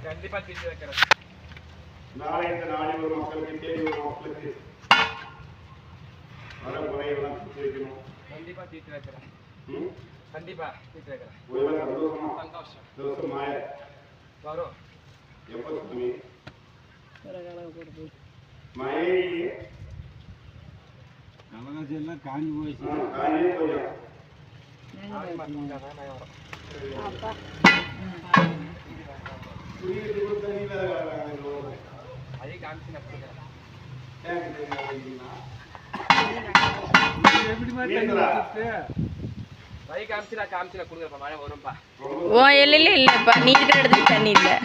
கண்டிப்பா தீர்த்து வைக்கிறேன். நாளை இந்த நாளில் ஒரு மக்களுக்கு தேடி ஒரு மக்களுக்கு வர முறையெல்லாம் தீர்த்து வைக்கணும். கண்டிப்பா தீர்த்து வைக்கிறேன். கண்டிப்பா தீர்த்து வைக்கிறேன். சந்தோஷம் மாய வரும். எப்போ சுமி மழை கலகாசி எல்லாம் காஞ்சி போயிடுச்சு. காலையே போயிடும். அதை காமிச்சு நான் கொடுக்குறேன். வை காமிச்சு நான் கொடுக்குறேன். மழை வரும்பா. ஓ இல்ல இல்லப்பா, நீ இருக்கிற இடத்துல தண்ணி இல்லை.